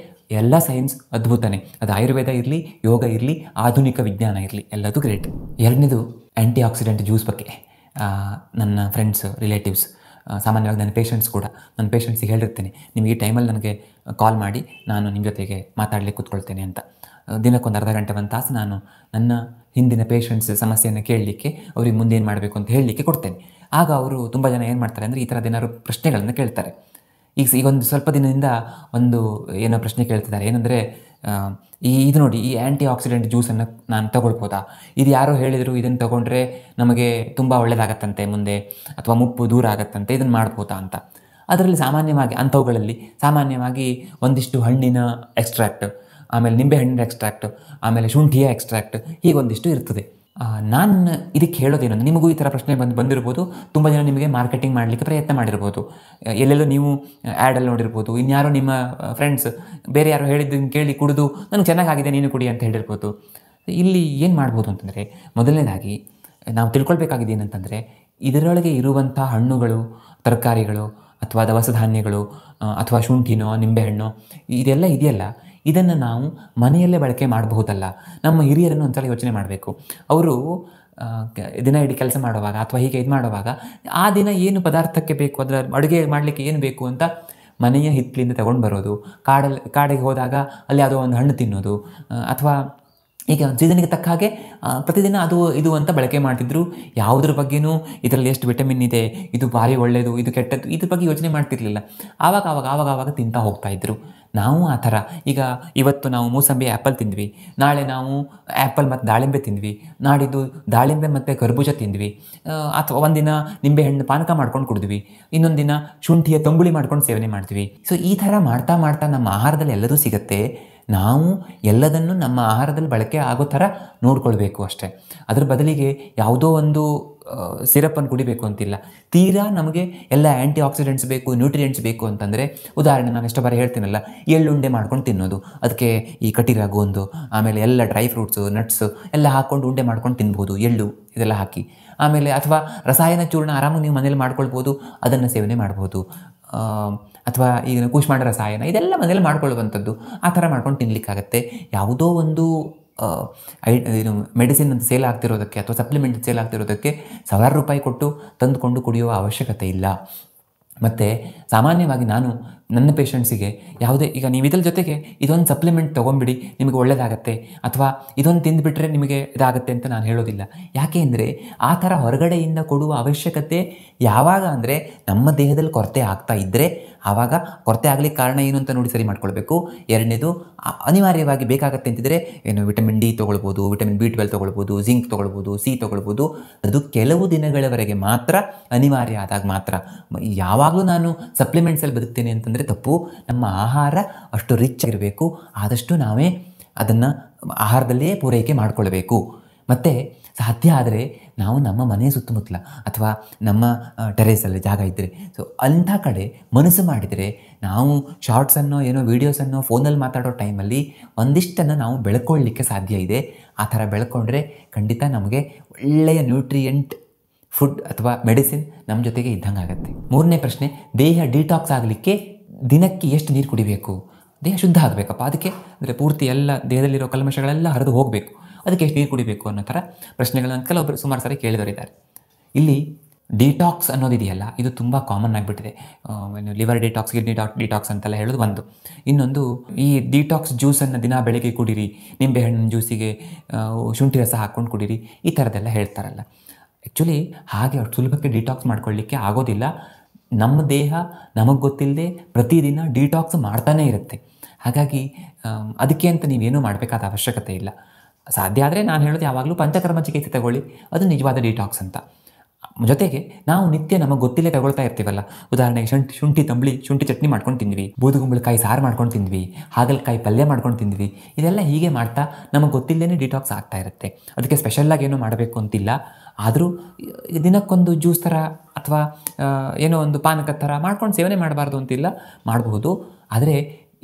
ಎಲ್ಲ ಸೈನ್ಸ್ ಅದ್ಭುತನೇ. ಅದು ಆಯುರ್ವೇದ ಇರಲಿ, ಯೋಗ ಇರಲಿ, ಆಧುನಿಕ ವಿಜ್ಞಾನ ಇರಲಿ, ಎಲ್ಲದೂ ಗ್ರೇಟ್. ಎರಡನೇದು ಆ್ಯಂಟಿ ಆಕ್ಸಿಡೆಂಟ್ ಜ್ಯೂಸ್ ಬಗ್ಗೆ. ನನ್ನ ಫ್ರೆಂಡ್ಸ್, ರಿಲೇಟಿವ್ಸ್, ಸಾಮಾನ್ಯವಾಗಿ ನನ್ನ ಪೇಷಂಟ್ಸ್ ಕೂಡ, ನನ್ನ ಪೇಷಂಟ್ಸಿಗೆ ಹೇಳಿರ್ತೇನೆ, ನಿಮಗೆ ಈ ಟೈಮಲ್ಲಿ ನನಗೆ ಕಾಲ್ ಮಾಡಿ ನಾನು ನಿಮ್ಮ ಜೊತೆಗೆ ಮಾತಾಡಲಿಕ್ಕೆ ಕೂತ್ಕೊಳ್ತೇನೆ ಅಂತ. ದಿನಕ್ಕೊಂದು ಅರ್ಧ ಗಂಟೆ ಒಂದು ತಾಸು ನಾನು ನನ್ನ ಹಿಂದಿನ ಪೇಷಂಟ್ಸ್ ಸಮಸ್ಯೆಯನ್ನು ಕೇಳಲಿಕ್ಕೆ, ಅವ್ರಿಗೆ ಮುಂದೆ ಏನು ಮಾಡಬೇಕು ಅಂತ ಹೇಳಲಿಕ್ಕೆ ಕೊಡ್ತೇನೆ. ಆಗ ಅವರು ತುಂಬ ಜನ ಏನು ಮಾಡ್ತಾರೆ ಅಂದರೆ ಈ ಥರದ್ದು ಏನಾದ್ರು ಪ್ರಶ್ನೆಗಳನ್ನು ಕೇಳ್ತಾರೆ. ಈಗ ಒಂದು ಸ್ವಲ್ಪ ದಿನದಿಂದ ಒಂದು ಏನೋ ಪ್ರಶ್ನೆ ಕೇಳ್ತಿದ್ದಾರೆ, ಏನಂದರೆ ಇದು ನೋಡಿ ಈ ಆ್ಯಂಟಿ ಆಕ್ಸಿಡೆಂಟ್ ಜ್ಯೂಸನ್ನು ನಾನು ತಗೊಳ್ಬೋದಾ, ಇದು ಯಾರೋ ಹೇಳಿದರು ಇದನ್ನು ತಗೊಂಡ್ರೆ ನಮಗೆ ತುಂಬ ಒಳ್ಳೆಯದಾಗತ್ತಂತೆ ಮುಂದೆ, ಅಥವಾ ಮುಪ್ಪು ದೂರ ಆಗತ್ತಂತೆ, ಇದನ್ನು ಮಾಡ್ಬೋದಾ ಅಂತ. ಅದರಲ್ಲಿ ಅಂಥವುಗಳಲ್ಲಿ ಸಾಮಾನ್ಯವಾಗಿ ಒಂದಿಷ್ಟು ಹಣ್ಣಿನ ಎಕ್ಸ್ಟ್ರಾಕ್ಟ್, ಆಮೇಲೆ ನಿಂಬೆಹಣ್ಣಿನ ಎಕ್ಸ್ಟ್ರಾಕ್ಟ್, ಆಮೇಲೆ ಶುಂಠಿಯ ಎಕ್ಸ್ಟ್ರಾಕ್ಟ್, ಹೀಗೊಂದಿಷ್ಟು ಇರ್ತದೆ. ನಾನು ಇದಕ್ಕೆ ಹೇಳೋದೇನಂದ್ರೆ, ನಿಮಗೂ ಈ ಥರ ಪ್ರಶ್ನೆ ಬಂದಿರ್ಬೋದು. ತುಂಬ ಜನ ನಿಮಗೆ ಮಾರ್ಕೆಟಿಂಗ್ ಮಾಡಲಿಕ್ಕೆ ಪ್ರಯತ್ನ ಮಾಡಿರ್ಬೋದು. ಎಲ್ಲೆಲ್ಲೋ ನೀವು ಆ್ಯಡಲ್ಲಿ ನೋಡಿರ್ಬೋದು, ಇನ್ಯಾರೋ ನಿಮ್ಮ ಫ್ರೆಂಡ್ಸ್ ಬೇರೆ ಯಾರೋ ಹೇಳಿದ್ದನ್ನು ಕೇಳಿ ಕುಡಿದು ನನಗೆ ಚೆನ್ನಾಗಾಗಿದೆ ನೀನು ಕುಡಿ ಅಂತ ಹೇಳಿರ್ಬೋದು. ಇಲ್ಲಿ ಏನು ಮಾಡ್ಬೋದು ಅಂತಂದರೆ, ಮೊದಲನೇದಾಗಿ ನಾವು ತಿಳ್ಕೊಳ್ಬೇಕಾಗಿದೆ ಏನಂತಂದರೆ, ಇದರೊಳಗೆ ಇರುವಂಥ ಹಣ್ಣುಗಳು, ತರಕಾರಿಗಳು ಅಥವಾ ದವಸ ಧಾನ್ಯಗಳು ಅಥವಾ ಶುಂಠಿನೋ ನಿಂಬೆಹಣ್ಣು ಇದೆಲ್ಲ ಇದೆಯಲ್ಲ, ಇದನ್ನು ನಾವು ಮನೆಯಲ್ಲೇ ಬಳಕೆ ಮಾಡಬಹುದಲ್ಲ. ನಮ್ಮ ಹಿರಿಯರನ್ನು ಒಂದ್ಸಲ ಯೋಚನೆ ಮಾಡಬೇಕು. ಅವರು ದಿನ ಇಡೀ ಕೆಲಸ ಮಾಡುವಾಗ ಅಥವಾ ಹೀಗೆ ಇದು ಮಾಡುವಾಗ ಆ ದಿನ ಏನು ಪದಾರ್ಥಕ್ಕೆ ಬೇಕು, ಅದರ ಅಡುಗೆ ಮಾಡಲಿಕ್ಕೆ ಏನು ಬೇಕು ಅಂತ ಮನೆಯ ಹಿತ್ತಲಿಂದ ತಗೊಂಡು ಬರೋದು, ಕಾಡಿಗೆ ಹೋದಾಗ ಅಲ್ಲಿ ಯಾವುದೋ ಒಂದು ಹಣ್ಣು ತಿನ್ನೋದು, ಅಥವಾ ಈಗ ಸೀಸನ್ಗೆ ತಕ್ಕ ಹಾಗೆ ಪ್ರತಿದಿನ ಅದು ಇದು ಅಂತ ಬಳಕೆ ಮಾಡ್ತಿದ್ರು. ಯಾವುದ್ರ ಬಗ್ಗೆಯೂ ಇದರಲ್ಲಿ ಎಷ್ಟು ವಿಟಮಿನ್ ಇದೆ, ಇದು ಭಾರಿ ಒಳ್ಳೆಯದು, ಇದು ಕೆಟ್ಟದ್ದು, ಇದ್ರ ಬಗ್ಗೆ ಯೋಚನೆ ಮಾಡ್ತಿರ್ಲಿಲ್ಲ. ಆವಾಗ ತಿಂತಾ ಹೋಗ್ತಾಯಿದ್ರು. ನಾವು ಆ ಥರ ಈಗ ಇವತ್ತು ನಾವು ಮೂಸಂಬಿ ಆ್ಯಪಲ್ ತಿಂದ್ವಿ, ನಾಳೆ ನಾವು ಆ್ಯಪಲ್ ಮತ್ತು ದಾಳಿಂಬೆ ತಿಂದ್ವಿ, ನಾಡಿದ್ದು ದಾಳಿಂಬೆ ಮತ್ತು ಕರ್ಬೂಜ ತಿಂದ್ವಿ, ಅಥವಾ ಒಂದಿನ ನಿಂಬೆಹಣ್ಣು ಪಾನಕ ಮಾಡ್ಕೊಂಡು ಕುಡಿದ್ವಿ, ಇನ್ನೊಂದು ದಿನ ಶುಂಠಿಯ ತಂಬುಳಿ ಮಾಡ್ಕೊಂಡು ಸೇವನೆ ಮಾಡ್ತೀವಿ. ಸೊ ಈ ಥರ ಮಾಡ್ತಾ ನಮ್ಮ ಆಹಾರದಲ್ಲಿ ಎಲ್ಲದೂ ಸಿಗುತ್ತೆ. ನಾವು ಎಲ್ಲದನ್ನು ನಮ್ಮ ಆಹಾರದಲ್ಲಿ ಬಳಕೆ ಆಗೋ ಥರ ನೋಡ್ಕೊಳ್ಬೇಕು ಅಷ್ಟೇ. ಅದ್ರ ಬದಲಿಗೆ ಯಾವುದೋ ಒಂದು ಸಿರಪ್ಪನ್ನು ಕುಡಿಬೇಕು ಅಂತಿಲ್ಲ. ತೀರಾ ನಮಗೆ ಎಲ್ಲ ಆ್ಯಂಟಿ ಆಕ್ಸಿಡೆಂಟ್ಸ್ ಬೇಕು, ನ್ಯೂಟ್ರಿಯೆಂಟ್ಸ್ ಬೇಕು ಅಂತಂದರೆ, ಉದಾಹರಣೆ ನಾನು ಎಷ್ಟು ಬಾರಿ ಹೇಳ್ತೀನಲ್ಲ, ಎಳ್ಳುಂಡೆ ಮಾಡ್ಕೊಂಡು ತಿನ್ನೋದು, ಅದಕ್ಕೆ ಈ ಕಟಿರ ಗೋಂದು, ಆಮೇಲೆ ಎಲ್ಲ ಡ್ರೈ ಫ್ರೂಟ್ಸು, ನಟ್ಸು ಎಲ್ಲ ಹಾಕ್ಕೊಂಡು ಉಂಡೆ ಮಾಡ್ಕೊಂಡು ತಿನ್ಬೋದು, ಎಳ್ಳು ಇದೆಲ್ಲ ಹಾಕಿ. ಆಮೇಲೆ ಅಥವಾ ರಸಾಯನ ಚೂರ್ಣ ಆರಾಮಾಗಿ ನೀವು ಮನೇಲಿ ಮಾಡ್ಕೊಳ್ಬೋದು, ಅದನ್ನು ಸೇವನೆ ಮಾಡ್ಬೋದು. ಅಥವಾ ಈಗ ಕೂಷ್ಮಾಂಡ ರಸಾಯನ ಇದೆಲ್ಲ ಮನೇಲಿ ಮಾಡ್ಕೊಳ್ಳುವಂಥದ್ದು, ಆ ಥರ ಮಾಡ್ಕೊಂಡು ತಿನ್ನಲಿಕ್ಕಾಗತ್ತೆ. ಯಾವುದೋ ಒಂದು ಏನು ಮೆಡಿಸಿನ್ ಅಂತ ಸೇಲ್ ಆಗ್ತಿರೋದಕ್ಕೆ ಅಥವಾ ಸಪ್ಲಿಮೆಂಟ್ ಸೇಲ್ ಆಗ್ತಿರೋದಕ್ಕೆ ₹1000 ಕೊಟ್ಟು ತಂದುಕೊಂಡು ಕುಡಿಯುವ ಅವಶ್ಯಕತೆ ಇಲ್ಲ. ಮತ್ತು ಸಾಮಾನ್ಯವಾಗಿ ನಾನು ನನ್ನ ಪೇಷಂಟ್ಸಿಗೆ ಯಾವುದೇ, ಈಗ ನೀವು ಇದ್ರ ಜೊತೆಗೆ ಇದೊಂದು ಸಪ್ಲಿಮೆಂಟ್ ತೊಗೊಂಬಿಡಿ ನಿಮಗೆ ಒಳ್ಳೆಯದಾಗತ್ತೆ, ಅಥವಾ ಇದೊಂದು ತಿಂದುಬಿಟ್ರೆ ನಿಮಗೆ ಇದಾಗುತ್ತೆ ಅಂತ ನಾನು ಹೇಳೋದಿಲ್ಲ. ಯಾಕೆ ಅಂದರೆ ಆ ಥರ ಹೊರಗಡೆಯಿಂದ ಕೊಡುವ ಅವಶ್ಯಕತೆ ಯಾವಾಗ ಅಂದರೆ ನಮ್ಮ ದೇಹದಲ್ಲಿ ಕೊರತೆ ಆಗ್ತಾ ಇದ್ದರೆ ಆವಾಗ ಕೊರತೆ ಆಗಲಿಕ್ಕೆ ಕಾರಣ ಏನು ಅಂತ ನೋಡಿ ಸರಿ ಮಾಡ್ಕೊಳ್ಬೇಕು. ಎರಡನೇದು ಅನಿವಾರ್ಯವಾಗಿ ಬೇಕಾಗತ್ತೆ ಅಂತಿದ್ರೆ ಏನು ವಿಟಮಿನ್ ಡಿ ತೊಗೊಳ್ಬೋದು, ವಿಟಮಿನ್ B12 ತೊಗೊಳ್ಬೋದು, ಜಿಂಕ್ ತೊಗೊಳ್ಬೋದು, ಸಿ ತೊಗೊಳ್ಬೋದು. ಅದು ಕೆಲವು ದಿನಗಳವರೆಗೆ ಮಾತ್ರ, ಅನಿವಾರ್ಯ ಆದಾಗ ಮಾತ್ರ. ಯಾವಾಗಲೂ ನಾನು ಸಪ್ಲಿಮೆಂಟ್ಸಲ್ಲಿ ಬದುಕ್ತೇನೆ ಅಂತಂದರೆ ತಪ್ಪು. ನಮ್ಮ ಆಹಾರ ಅಷ್ಟು ರಿಚ್ ಆಗಿರಬೇಕು, ಆದಷ್ಟು ನಾವೇ ಅದನ್ನು ಆಹಾರದಲ್ಲಿಯೇ ಪೂರೈಕೆ ಮಾಡಿಕೊಳ್ಬೇಕು. ಮತ್ತು ಸಾಧ್ಯ ಆದರೆ ನಾವು ನಮ್ಮ ಮನೆಯ ಸುತ್ತಮುತ್ತಲ ಅಥವಾ ನಮ್ಮ ಟೆರೇಸಲ್ಲಿ ಜಾಗ ಇದ್ದರೆ ಅಂಥ ಕಡೆ ಮನಸ್ಸು ಮಾಡಿದರೆ ನಾವು ಶಾರ್ಟ್ಸನ್ನೋ ಏನೋ ವೀಡಿಯೋಸನ್ನೋ ಫೋನಲ್ಲಿ ಮಾತಾಡೋ ಟೈಮಲ್ಲಿ ಒಂದಿಷ್ಟನ್ನು ನಾವು ಬೆಳ್ಕೊಳ್ಳಿಕ್ಕೆ ಸಾಧ್ಯ ಇದೆ. ಆ ಥರ ಬೆಳ್ಕೊಂಡ್ರೆ ಖಂಡಿತ ನಮಗೆ ಒಳ್ಳೆಯ ನ್ಯೂಟ್ರಿಯೆಂಟ್ ಫುಡ್ ಅಥವಾ ಮೆಡಿಸಿನ್ ನಮ್ಮ ಜೊತೆಗೆ ಇದ್ದಂಗೆ ಆಗುತ್ತೆ. ಮೂರನೇ ಪ್ರಶ್ನೆ, ದೇಹ ಡಿಟಾಕ್ಸ್ ಆಗಲಿಕ್ಕೆ ದಿನಕ್ಕೆ ಎಷ್ಟು ನೀರು ಕುಡಿಬೇಕು? ದೇಹ ಶುದ್ಧ ಆಗಬೇಕಪ್ಪ, ಅದಕ್ಕೆ ಅಂದರೆ ಪೂರ್ತಿ ಎಲ್ಲ ದೇಹದಲ್ಲಿರೋ ಕಲ್ಮಶಗಳೆಲ್ಲ ಹರಿದು ಹೋಗಬೇಕು, ಅದಕ್ಕೆ ಎಷ್ಟು ನೀರು ಕುಡಿಬೇಕು ಅನ್ನೋ ಥರ ಪ್ರಶ್ನೆಗಳನ್ನ ಕೆಲವೊಬ್ಬರು ಸುಮಾರು ಸಾರಿ ಕೇಳಿದವರಿದ್ದಾರೆ. ಇಲ್ಲಿ ಡಿಟಾಕ್ಸ್ ಅನ್ನೋದಿದೆಯಲ್ಲ, ಇದು ತುಂಬ ಕಾಮನ್ ಆಗಿಬಿಟ್ಟಿದೆ. ಲಿವರ್ ಡಿಟಾಕ್ಸ್, ಕಿಡ್ನಿ ಡಿಟಾಕ್ಸ್ ಅಂತೆಲ್ಲ ಹೇಳೋದು ಒಂದು. ಇನ್ನೊಂದು, ಈ ಡಿಟಾಕ್ಸ್ ಜ್ಯೂಸನ್ನು ದಿನ ಬೆಳಗ್ಗೆ ಕುಡೀರಿ, ನಿಂಬೆಹಣ್ಣಿನ ಜ್ಯೂಸಿಗೆ ಶುಂಠಿ ರಸ ಹಾಕ್ಕೊಂಡು ಕುಡೀರಿ, ಈ ಥರದ್ದೆಲ್ಲ ಹೇಳ್ತಾರಲ್ಲ. ಆ್ಯಕ್ಚುಲಿ ಹಾಗೆ ಅಷ್ಟು ಸುಲಭಕ್ಕೆ ಡಿಟಾಕ್ಸ್ ಮಾಡ್ಕೊಳ್ಳಿಕ್ಕೆ ಆಗೋದಿಲ್ಲ. ನಮ್ಮ ದೇಹ ನಮಗೆ ಗೊತ್ತಿಲ್ಲದೆ ಪ್ರತಿದಿನ ಡಿಟಾಕ್ಸ್ ಮಾಡ್ತಾನೇ ಇರುತ್ತೆ. ಹಾಗಾಗಿ ಅದಕ್ಕೆ ಅಂತ ನೀವೇನೂ ಮಾಡಬೇಕಾದ ಅವಶ್ಯಕತೆ ಇಲ್ಲ. ಸಾಧ್ಯ ಆದರೆ ನಾನು ಹೇಳೋದು ಯಾವಾಗಲೂ ಪಂಚಕರ್ಮ ಚಿಕಿತ್ಸೆ ತಗೊಳ್ಳಿ, ಅದು ನಿಜವಾದ ಡಿಟಾಕ್ಸ್ ಅಂತ. ಜೊತೆಗೆ ನಾವು ನಿತ್ಯ ನಮಗೆ ಗೊತ್ತಿಲ್ಲೇ ತಗೊಳ್ತಾ ಇರ್ತೀವಲ್ಲ, ಉದಾಹರಣೆಗೆ ಶುಂಠಿ ತಂಬಳಿ, ಶುಂಠಿ ಚಟ್ನಿ ಮಾಡ್ಕೊಂಡು ತಿಂದ್ವಿ, ಬೂದುಗುಂಬಳಕಾಯಿ ಸಾರು ಮಾಡ್ಕೊಂಡು ತಿಂದ್ವಿ, ಹಾಗಲಕಾಯಿ ಪಲ್ಯ ಮಾಡ್ಕೊಂಡು ತಿಂದ್ವಿ. ಇದೆಲ್ಲ ಹೀಗೆ ಮಾಡ್ತಾ ನಮಗೆ ಗೊತ್ತಿಲ್ಲದೇ ಡಿಟಾಕ್ಸ್ ಆಗ್ತಾ ಇರುತ್ತೆ. ಅದಕ್ಕೆ ಸ್ಪೆಷಲ್ಲಾಗಿ ಏನೋ ಮಾಡಬೇಕು ಅಂತಿಲ್ಲ. ಆದರೂ ದಿನಕ್ಕೊಂದು ಜ್ಯೂಸ್ ಥರ ಅಥವಾ ಏನೋ ಒಂದು ಪಾನಕದ ಥರ ಮಾಡ್ಕೊಂಡು ಸೇವನೆ ಮಾಡಬಾರ್ದು ಅಂತಿಲ್ಲ, ಮಾಡಬಹುದು. ಆದರೆ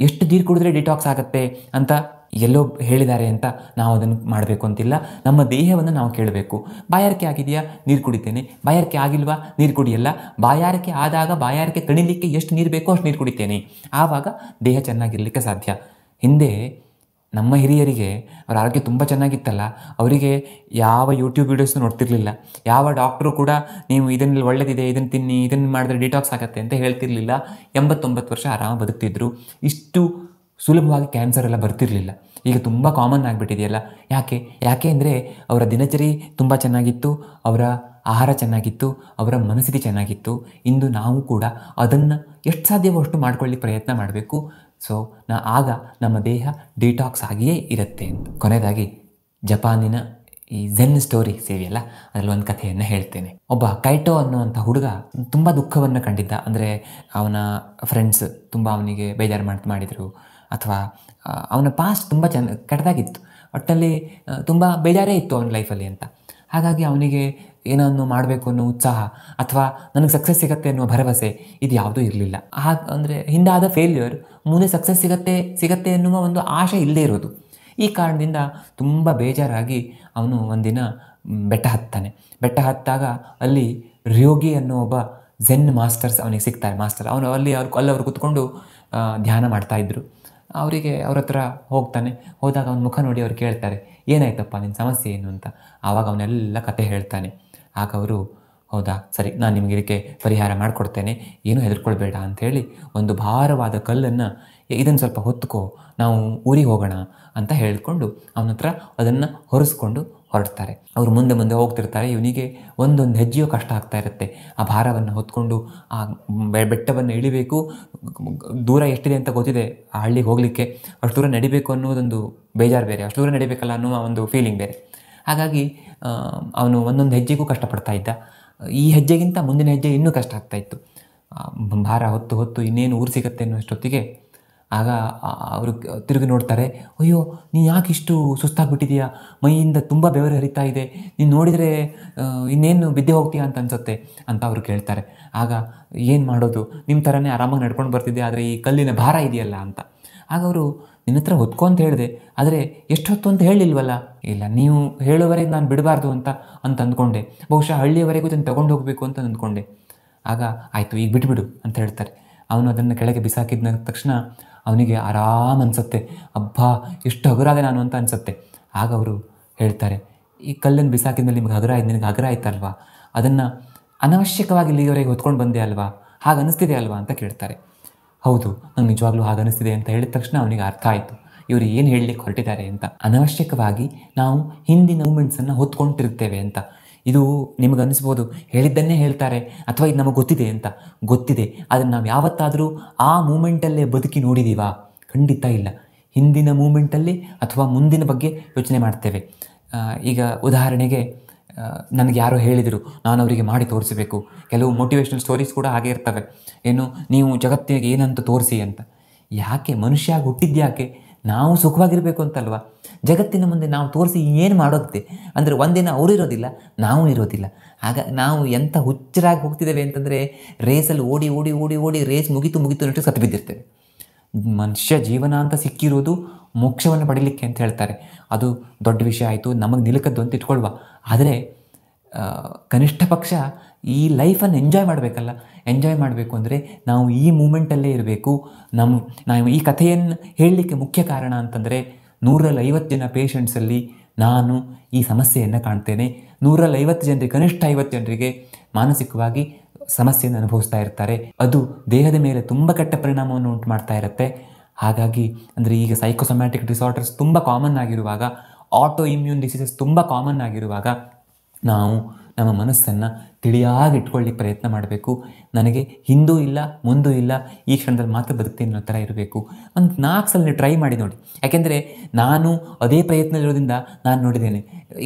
ಎಷ್ಟು ನೀರು ಕುಡಿದ್ರೆ ಡಿಟಾಕ್ಸ್ ಆಗುತ್ತೆ ಅಂತ ಎಲ್ಲೋ ಹೇಳಿದ್ದಾರೆ ಅಂತ ನಾವು ಅದನ್ನು ಮಾಡಬೇಕು ಅಂತಿಲ್ಲ. ನಮ್ಮ ದೇಹವನ್ನು ನಾವು ಕೇಳಬೇಕು. ಬಾಯಾರಿಕೆ ಆಗಿದೆಯಾ, ನೀರು ಕುಡಿತೇನೆ. ಬಾಯಾರಿಕೆ ಆಗಿಲ್ವಾ, ನೀರು ಕುಡಿಯಲ್ಲ. ಬಾಯಾರಿಕೆ ಆದಾಗ ಬಾಯಾರಿಕೆ ತಣಿಲಿಕ್ಕೆ ಎಷ್ಟು ನೀರು ಬೇಕೋ ಅಷ್ಟು ನೀರು ಕುಡಿತೇನೆ. ಆವಾಗ ದೇಹ ಚೆನ್ನಾಗಿರಲಿಕ್ಕೆ ಸಾಧ್ಯ. ಹಿಂದೆ ನಮ್ಮ ಹಿರಿಯರಿಗೆ ಅವರ ಆರೋಗ್ಯ ತುಂಬ ಚೆನ್ನಾಗಿತ್ತಲ್ಲ, ಅವರಿಗೆ ಯಾವ ಯೂಟ್ಯೂಬ್ ವೀಡಿಯೋಸ್ನು ನೋಡ್ತಿರ್ಲಿಲ್ಲ. ಯಾವ ಡಾಕ್ಟ್ರು ಕೂಡ ನೀವು ಇದನ್ನು ಒಳ್ಳೆದಿದೆ, ಇದನ್ನು ತಿನ್ನಿ, ಇದನ್ನು ಮಾಡಿದ್ರೆ ಡಿಟಾಕ್ಸ್ ಆಗುತ್ತೆ ಅಂತ ಹೇಳ್ತಿರ್ಲಿಲ್ಲ. 89 ವರ್ಷ ಆರಾಮ ಬದುಕ್ತಿದ್ರು. ಇಷ್ಟು ಸುಲಭವಾಗಿ ಕ್ಯಾನ್ಸರ್ ಎಲ್ಲ ಬರ್ತಿರಲಿಲ್ಲ. ಈಗ ತುಂಬ ಕಾಮನ್ ಆಗಿಬಿಟ್ಟಿದೆಯಲ್ಲ. ಯಾಕೆ ಅಂದರೆ ಅವರ ದಿನಚರಿ ತುಂಬ ಚೆನ್ನಾಗಿತ್ತು, ಅವರ ಆಹಾರ ಚೆನ್ನಾಗಿತ್ತು, ಅವರ ಮನಸ್ಥಿತಿ ಚೆನ್ನಾಗಿತ್ತು. ಇಂದು ನಾವು ಕೂಡ ಅದನ್ನು ಎಷ್ಟು ಸಾಧ್ಯವೋ ಅಷ್ಟು ಮಾಡ್ಕೊಳ್ಳಿಕ್ಕೆ ಪ್ರಯತ್ನ ಮಾಡಬೇಕು. ಸೊ ಆಗ ನಮ್ಮ ದೇಹ ಡಿಟಾಕ್ಸ್ ಆಗಿಯೇ ಇರುತ್ತೆ ಅಂತ. ಕೊನೆಯದಾಗಿ ಜಪಾನಿನ ಈ ಝೆನ್ ಸ್ಟೋರಿ ಸೇರಿಯಲ್ಲ, ಅದರಲ್ಲಿ ಒಂದು ಕಥೆಯನ್ನು ಹೇಳ್ತೇನೆ. ಒಬ್ಬ ಕೈಟೋ ಅನ್ನುವಂಥ ಹುಡುಗ ತುಂಬ ದುಃಖವನ್ನು ಕಂಡಿದ್ದ. ಅಂದರೆ ಅವನ ಫ್ರೆಂಡ್ಸ್ ತುಂಬ ಅವನಿಗೆ ಬೇಜಾರು ಮಾಡಿದರು, ಅಥವಾ ಅವನ ಪಾಸ್ಟ್ ತುಂಬ ಕೆಟ್ಟದಾಗಿತ್ತು. ಒಟ್ಟಲ್ಲಿ ತುಂಬ ಬೇಜಾರೇ ಇತ್ತು ಅವನ ಲೈಫಲ್ಲಿ ಅಂತ. ಹಾಗಾಗಿ ಅವನಿಗೆ ಏನನ್ನು ಮಾಡಬೇಕು ಅನ್ನೋ ಉತ್ಸಾಹ ಅಥವಾ ನನಗೆ ಸಕ್ಸಸ್ ಸಿಗುತ್ತೆ ಅನ್ನೋ ಭರವಸೆ ಇದು ಯಾವುದೂ ಇರಲಿಲ್ಲ. ಅಂದರೆ ಹಿಂದಾದ ಫೇಲ್ಯೂರ್ ಮುಂದೆ ಸಕ್ಸಸ್ ಸಿಗತ್ತೆ ಎನ್ನುವ ಒಂದು ಆಶೆ ಇಲ್ಲದೇ ಇರೋದು. ಈ ಕಾರಣದಿಂದ ತುಂಬ ಬೇಜಾರಾಗಿ ಅವನು ಒಂದಿನ ಬೆಟ್ಟ ಹತ್ತಾಗ ಅಲ್ಲಿ ರ್ಯೋಗಿ ಅನ್ನೋ ಒಬ್ಬ ಝೆನ್ ಮಾಸ್ಟರ್ಸ್ ಅವನಿಗೆ ಸಿಗ್ತಾರೆ. ಅವನು ಅಲ್ಲವರು ಕೂತ್ಕೊಂಡು ಧ್ಯಾನ ಮಾಡ್ತಾಯಿದ್ರು. ಅವ್ರ ಹತ್ರ ಹೋದಾಗ ಅವನ ಮುಖ ನೋಡಿ ಅವ್ರು ಕೇಳ್ತಾರೆ, ಏನಾಯ್ತಪ್ಪ ನಿನ್ನ ಸಮಸ್ಯೆ ಏನು ಅಂತ. ಆವಾಗ ಅವನೆಲ್ಲ ಕತೆ ಹೇಳ್ತಾನೆ. ಆಗ ಅವರು, ಹೌದಾ ಸರಿ, ನಾನು ನಿಮಗೆ ಇದಕ್ಕೆ ಪರಿಹಾರ ಮಾಡಿಕೊಡ್ತೇನೆ, ಏನೂ ಹೆದರ್ಕೊಳ್ಬೇಡ ಅಂಥೇಳಿ ಒಂದು ಭಾರವಾದ ಕಲ್ಲನ್ನು, ಇದನ್ನು ಸ್ವಲ್ಪ ಹೊತ್ತುಕೋ, ನಾವು ಊರಿಗೆ ಹೋಗೋಣ ಅಂತ ಹೇಳಿಕೊಂಡು ಅವನ ಹತ್ರ ಅದನ್ನು ಹೊರಿಸ್ಕೊಂಡು ಹೊರಡ್ತಾರೆ. ಅವರು ಮುಂದೆ ಹೋಗ್ತಿರ್ತಾರೆ. ಇವನಿಗೆ ಒಂದೊಂದು ಹೆಜ್ಜೆಯೂ ಕಷ್ಟ ಆಗ್ತಾ ಇರುತ್ತೆ. ಆ ಭಾರವನ್ನು ಹೊತ್ಕೊಂಡು ಆ ಬೆಟ್ಟವನ್ನು ಇಳಿಬೇಕು. ದೂರ ಎಷ್ಟಿದೆ ಅಂತ ಗೊತ್ತಿದೆ ಆ ಹಳ್ಳಿಗೆ ಹೋಗಲಿಕ್ಕೆ, ಅಷ್ಟು ದೂರ ನಡಿಬೇಕು ಅನ್ನೋದೊಂದು ಬೇಜಾರು ಬೇರೆ, ಅಷ್ಟು ದೂರ ನಡಿಬೇಕಲ್ಲ ಅನ್ನೋ ಒಂದು ಫೀಲಿಂಗ್ ಬೇರೆ. ಹಾಗಾಗಿ ಅವನು ಒಂದೊಂದು ಹೆಜ್ಜೆಗೂ ಕಷ್ಟಪಡ್ತಾ ಇದ್ದ. ಈ ಹೆಜ್ಜೆಗಿಂತ ಮುಂದಿನ ಹೆಜ್ಜೆ ಇನ್ನೂ ಕಷ್ಟ ಆಗ್ತಾಯಿತ್ತು. ಭಾರ ಹೊತ್ತು ಇನ್ನೇನು ಊರು ಸಿಗುತ್ತೆ ಅನ್ನೋಷ್ಟೊತ್ತಿಗೆ ಆಗ ಅವರು ತಿರುಗಿ ನೋಡ್ತಾರೆ. ಅಯ್ಯೋ, ನೀನು ಯಾಕೆ ಇಷ್ಟು ಸುಸ್ತಾಗ್ಬಿಟ್ಟಿದೆಯಾ, ಮೈಯಿಂದ ತುಂಬ ಬೆವರು ಹರಿತಾ ಇದೆ, ನೀನು ನೋಡಿದರೆ ಇನ್ನೇನು ಬಿದ್ದೆ ಹೋಗ್ತೀಯಾ ಅಂತ ಅನ್ಸುತ್ತೆ ಅಂತ ಅವರು ಕೇಳ್ತಾರೆ. ಆಗ ಏನು ಮಾಡೋದು, ನಿಮ್ಮ ಥರನೇ ಆರಾಮಾಗಿ ನಡ್ಕೊಂಡು ಬರ್ತಿದ್ದೆ, ಆದರೆ ಈ ಕಲ್ಲಿನ ಭಾರ ಇದೆಯಲ್ಲ ಅಂತ. ಆಗ ಅವರು, ನಿನ್ನ ಹತ್ರ ಹೊತ್ಕೊ ಅಂತ ಹೇಳಿದೆ, ಆದರೆ ಎಷ್ಟು ಹೊತ್ತು ಅಂತ ಹೇಳಿಲ್ವಲ್ಲ. ಇಲ್ಲ, ನೀವು ಹೇಳೋವರೆಗೆ ನಾನು ಬಿಡಬಾರ್ದು ಅಂತ ಅಂದ್ಕೊಂಡೆ, ಬಹುಶಃ ಹಳ್ಳಿಯವರೆಗೂ ಇದನ್ನು ತೊಗೊಂಡು ಹೋಗಬೇಕು ಅಂತ ಅಂದ್ಕೊಂಡೆ. ಆಗ ಆಯಿತು, ಈಗ ಬಿಟ್ಬಿಡು ಅಂತ ಹೇಳ್ತಾರೆ. ಅವನು ಅದನ್ನು ಕೆಳಗೆ ಬಿಸಾಕಿದ ತಕ್ಷಣ ಅವನಿಗೆ ಆರಾಮ ಅನಿಸುತ್ತೆ. ಅಬ್ಬಾ, ಎಷ್ಟು ಹಗುರಾದೆ ನಾನು ಅಂತ ಅನಿಸುತ್ತೆ. ಆಗ ಅವರು ಹೇಳ್ತಾರೆ, ಈ ಕಲ್ಲನ್ನು ಬಿಸಾಕಿದ ಮೇಲೆ ನಿನಗೆ ಹಗುರ ಆಯ್ತಲ್ವಾ, ಅದನ್ನು ಅನವಶ್ಯಕವಾಗಿ ಇಲ್ಲಿವರೆಗೆ ಹೊತ್ಕೊಂಡು ಬಂದೆ ಅಲ್ವಾ, ಹಾಗೆ ಅನ್ನಿಸ್ತಿದೆ ಅಲ್ವಾ ಅಂತ ಕೇಳ್ತಾರೆ. ಹೌದು, ನಂಗೆ ನಿಜವಾಗ್ಲೂ ಹಾಗೆ ಅನ್ನಿಸ್ತಿದೆ ಅಂತ ಹೇಳಿದ ತಕ್ಷಣ ಅವನಿಗೆ ಅರ್ಥ ಆಯಿತು ಇವರು ಏನು ಹೇಳಲಿಕ್ಕೆ ಹೊರಟಿದ್ದಾರೆ ಅಂತ. ಅನವಶ್ಯಕವಾಗಿ ನಾವು ಹಿಂದಿನ ಮೂಮೆಂಟ್ಸನ್ನು ಹೊತ್ಕೊಂಡಿರ್ತೇವೆ ಅಂತ. ಇದು ನಿಮಗೆ ಅನ್ನಿಸ್ಬೋದು ಹೇಳಿದ್ದನ್ನೇ ಹೇಳ್ತಾರೆ ಅಥವಾ ಇದು ನಮಗೆ ಗೊತ್ತಿದೆ ಅಂತ. ಗೊತ್ತಿದೆ, ಆದರೆ ನಾವು ಯಾವತ್ತಾದರೂ ಆ ಮೂಮೆಂಟಲ್ಲೇ ಬದುಕಿ ನೋಡಿದ್ದೀವಾ? ಖಂಡಿತ ಇಲ್ಲ. ಹಿಂದಿನ ಮೂಮೆಂಟಲ್ಲಿ ಅಥವಾ ಮುಂದಿನ ಬಗ್ಗೆ ಯೋಚನೆ ಮಾಡ್ತೇವೆ. ಈಗ ಉದಾಹರಣೆಗೆ ನನಗೆ ಯಾರೋ ಹೇಳಿದರು, ನಾನು ಅವರಿಗೆ ಮಾಡಿ ತೋರಿಸಬೇಕು. ಕೆಲವು ಮೋಟಿವೇಶ್ನಲ್ ಸ್ಟೋರೀಸ್ ಕೂಡ ಹಾಗೆ ಇರ್ತವೆ. ಏನು, ನೀವು ಜಗತ್ತಿಗೆ ಏನಂತ ತೋರಿಸಿ ಅಂತ. ಯಾಕೆ ಮನುಷ್ಯ ಆಗಿ ಹುಟ್ಟಿದ್ಯಾಕೆ? ನಾವು ಸುಖವಾಗಿರಬೇಕು ಅಂತಲ್ವಾ? ಜಗತ್ತಿನ ಮುಂದೆ ನಾವು ತೋರಿಸಿ ಏನು ಮಾಡೋದಿದೆ ಅಂದರೆ ಒಂದಿನ ಅವರು ಇರೋದಿಲ್ಲ, ನಾವು ಇರೋದಿಲ್ಲ. ಆಗ ನಾವು ಎಂಥ ಹುಚ್ಚರಾಗಿ ಹೋಗ್ತಿದ್ದೇವೆ ಅಂತಂದರೆ, ರೇಸಲ್ಲಿ ಓಡಿ ಓಡಿ ಓಡಿ ಓಡಿ ರೇಸ್ ಮುಗಿತು ಅನ್ನೋಷ್ಟು ಸತ್ತು ಬಿದ್ದಿರ್ತೇವೆ. ಮನುಷ್ಯ ಜೀವನ ಅಂತ ಸಿಕ್ಕಿರೋದು ಮೋಕ್ಷವನ್ನು ಪಡೀಲಿಕ್ಕೆ ಅಂತ ಹೇಳ್ತಾರೆ. ಅದು ದೊಡ್ಡ ವಿಷಯ ಆಯಿತು, ನಮಗೆ ನಿಲುಕದ್ದು ಅಂತ ಇಟ್ಕೊಳ್ವ. ಆದರೆ ಕನಿಷ್ಠ ಪಕ್ಷ ಈ ಲೈಫನ್ನು ಎಂಜಾಯ್ ಮಾಡಬೇಕಲ್ಲ. ಎಂಜಾಯ್ ಮಾಡಬೇಕು ಅಂದರೆ ನಾವು ಈ ಮೂಮೆಂಟಲ್ಲೇ ಇರಬೇಕು. ನಾವು ಈ ಕಥೆಯನ್ನು ಹೇಳಲಿಕ್ಕೆ ಮುಖ್ಯ ಕಾರಣ ಅಂತಂದರೆ 150 ಜನ ಪೇಷಂಟ್ಸಲ್ಲಿ ನಾನು ಈ ಸಮಸ್ಯೆಯನ್ನು ಕಾಣ್ತೇನೆ. 150 ಜನರಿಗೆ, ಕನಿಷ್ಠ 50 ಜನರಿಗೆ ಮಾನಸಿಕವಾಗಿ ಸಮಸ್ಯೆಯನ್ನು ಅನುಭವಿಸ್ತಾ ಇರ್ತಾರೆ. ಅದು ದೇಹದ ಮೇಲೆ ತುಂಬ ಕೆಟ್ಟ ಪರಿಣಾಮವನ್ನು ಉಂಟು ಮಾಡ್ತಾ ಇರುತ್ತೆ. ಹಾಗಾಗಿ ಅಂದರೆ ಈಗ ಸೈಕೋಸೊಮ್ಯಾಟಿಕ್ ಡಿಸಾರ್ಡರ್ಸ್ ತುಂಬ ಕಾಮನ್ ಆಗಿರುವಾಗ, ಆಟೋ ಇಮ್ಯೂನ್ ಡಿಸೀಸಸ್ ತುಂಬ ಕಾಮನ್ ಆಗಿರುವಾಗ, ನಾವು ನಮ್ಮ ಮನಸ್ಸನ್ನು ತಿಳಿಯಾಗಿ ಇಟ್ಕೊಳ್ಳಿಕ್ಕೆ ಪ್ರಯತ್ನ ಮಾಡಬೇಕು. ನನಗೆ ಹಿಂದೂ ಇಲ್ಲ ಮುಂದೂ ಇಲ್ಲ, ಈ ಕ್ಷಣದಲ್ಲಿ ಮಾತ್ರ ಬದುಕ್ತೀನಿ ಅನ್ನೋ ಥರ ಇರಬೇಕು. ಒಂದು 4 ಸಲ ನೀವು ಟ್ರೈ ಮಾಡಿ ನೋಡಿ. ಯಾಕೆಂದರೆ ನಾನು ಅದೇ ಪ್ರಯತ್ನದಲ್ಲಿರೋದ್ರಿಂದ ನಾನು ನೋಡಿದ್ದೇನೆ,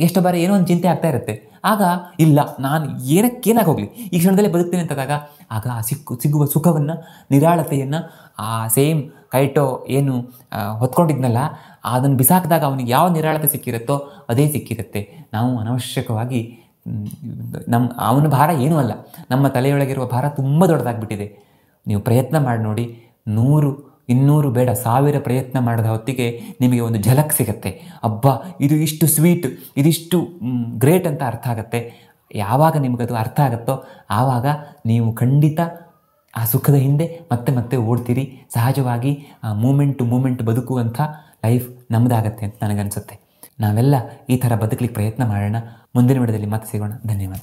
ಎಷ್ಟು ಬಾರಿ ಏನೋ ಒಂದು ಚಿಂತೆ ಆಗ್ತಾ ಇರುತ್ತೆ. ಆಗ ಇಲ್ಲ, ನಾನು ಏನಾಗಿ ಹೋಗಲಿ ಈ ಕ್ಷಣದಲ್ಲೇ ಬದುಕ್ತೀನಿ ಅಂತದಾಗ ಆಗ ಆ ಸಿಗುವ ಸುಖವನ್ನು, ನಿರಾಳತೆಯನ್ನು, ಆ ಸೇಮ್ ಕೈಟೋ ಏನು ಹೊತ್ಕೊಂಡಿದ್ನಲ್ಲ ಅದನ್ನು ಬಿಸಾಕಿದಾಗ ಅವನಿಗೆ ಯಾವ ನಿರಾಳತೆ ಸಿಕ್ಕಿರುತ್ತೋ ಅದೇ ಸಿಕ್ಕಿರುತ್ತೆ. ನಾವು ಅನವಶ್ಯಕವಾಗಿ ಅವನ ಭಾರ ಏನೂ ಅಲ್ಲ, ನಮ್ಮ ತಲೆಯೊಳಗಿರುವ ಭಾರ ತುಂಬ ದೊಡ್ಡದಾಗ್ಬಿಟ್ಟಿದೆ. ನೀವು ಪ್ರಯತ್ನ ಮಾಡಿ ನೋಡಿ. 100, 200 ಬೇಡ, 1000 ಪ್ರಯತ್ನ ಮಾಡಿದ ಹೊತ್ತಿಗೆ ನಿಮಗೆ ಒಂದು ಝಲಕ್ ಸಿಗುತ್ತೆ. ಅಬ್ಬಾ, ಇದು ಇಷ್ಟು ಸ್ವೀಟ್, ಇದಿಷ್ಟು ಗ್ರೇಟ್ ಅಂತ ಅರ್ಥ ಆಗುತ್ತೆ. ಯಾವಾಗ ನಿಮಗದು ಅರ್ಥ ಆಗುತ್ತೋ ಆವಾಗ ನೀವು ಖಂಡಿತ ಆ ಸುಖದ ಹಿಂದೆ ಮತ್ತೆ ಮತ್ತೆ ಓಡ್ತೀರಿ. ಸಹಜವಾಗಿ ಆ ಮೂಮೆಂಟ್ ಬದುಕುವಂಥ ಲೈಫ್ ನಮ್ಮದಾಗತ್ತೆ ಅಂತ ನನಗನ್ಸುತ್ತೆ. ನಾವೆಲ್ಲ ಈ ಥರ ಬದುಕಲಿಕ್ಕೆ ಪ್ರಯತ್ನ ಮಾಡೋಣ. ಮುಂದಿನ ವಿಡಿಯೋದಲ್ಲಿ ಮತ್ತೆ ಸಿಗೋಣ. ಧನ್ಯವಾದ.